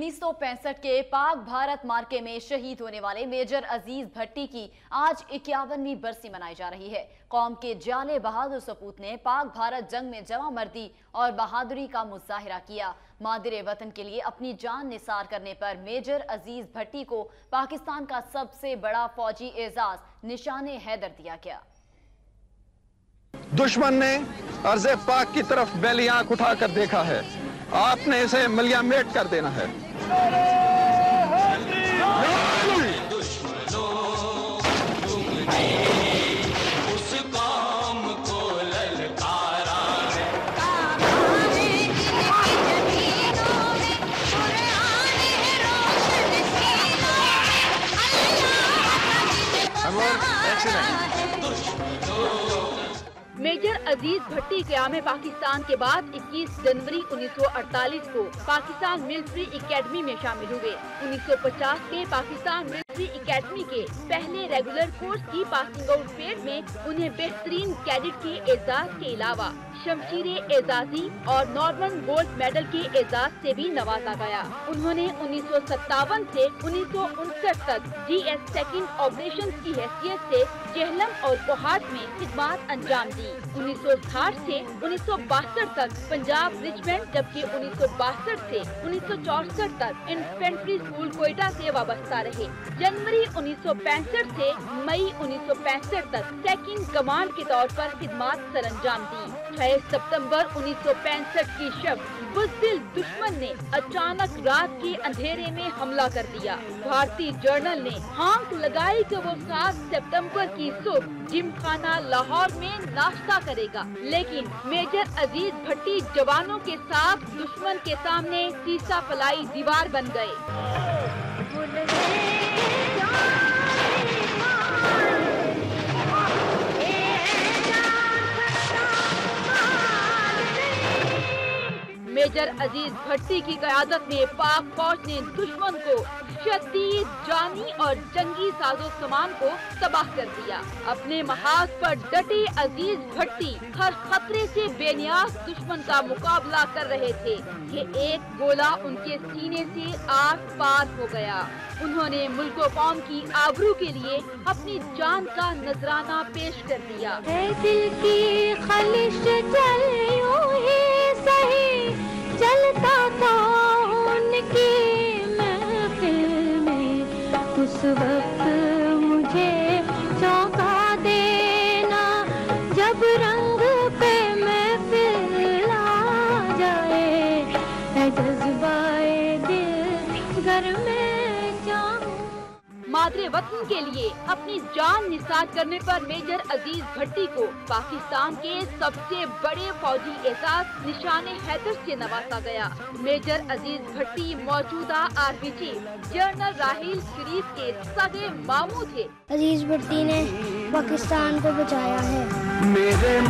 1965 के पाक भारत मार्के में शहीद होने वाले मेजर अजीज भट्टी की आज 51वीं बरसी मनाई जा रही है। कौम के जाले बहादुर सपूत ने पाक भारत जंग में जवां मर्दी और बहादुरी का मुजाहिरा किया। मादिरे वतन के लिए अपनी जान निसार करने पर मेजर अजीज भट्टी को पाकिस्तान का सबसे बड़ा फौजी एजाज निशाने हैदर दिया गया। दुश्मन ने अर्ज़े पाक की तरफ बैली आंख उठाकर देखा है, आपने इसे मलियामेट कर देना है। मेजर अजीज भट्टी क़याम पाकिस्तान के बाद 21 जनवरी 1948 को पाकिस्तान मिलिट्री एकेडमी में शामिल हुए। 1950 के पाकिस्तान मिलिट्री एकेडमी के पहले रेगुलर कोर्स की पासिंग आउट परेड में उन्हें बेहतरीन कैडेट के एजाज के अलावा शमशीर एजाजी और नॉर्मन गोल्ड मेडल के एजाज से भी नवाजा गया। उन्होंने 1957 से 1959 तक GS सेकंड ऑपरेशन की हैसियत से जेहलम और कोहाट में खिदमत अंजाम दी। 1960 से 1962 तक पंजाब रेजिमेंट, जबकि 1962 से 1964 तक इन्फेंट्री स्कूल कोयटा से वाबस्ता रहे। जनवरी 1965 से मई 1965 तक सेकंड कमांड के तौर पर खिदमत सरअंजाम दी। 6 सितंबर 1965 की शब बुज़दिल दुश्मन ने अचानक रात के अंधेरे में हमला कर दिया। भारतीय जर्नल ने हांक लगाई कि वो 7 सितंबर की सुबह जिमखाना लाहौर में नाश्ता करेगा, लेकिन मेजर अजीज भट्टी जवानों के साथ दुश्मन के सामने सीसा फलाई दीवार बन गए। मेजर अजीज भट्टी की क़यादत में पाक फौज ने दुश्मन को शदीद जानी और जंगी साजो सामान को तबाह कर दिया। अपने महाज पर डटे अजीज भट्टी हर खतरे से बेनियाज दुश्मन का मुकाबला कर रहे थे कि एक गोला उनके सीने से आर पार हो गया। उन्होंने मुल्क व कौम की आबरू के लिए अपनी जान का नजराना पेश कर दिया। दिल की ख्वाहिश चल यूं ही सही चलता था उनकी महफिल में, उस वक्त मुझे चौंका देना जब रंग पे महफिल आ जाए, है जज्बाए दिल घर में मादरे वतन के लिए अपनी जान निसार करने पर मेजर अजीज भट्टी को पाकिस्तान के सबसे बड़े फौजी एजाज निशाने हैदर से नवाजा गया। मेजर अजीज भट्टी मौजूदा आर्मी चीफ जनरल राहील शरीफ के सगे मामू थे। अजीज भट्टी ने पाकिस्तान को बचाया है। मेरे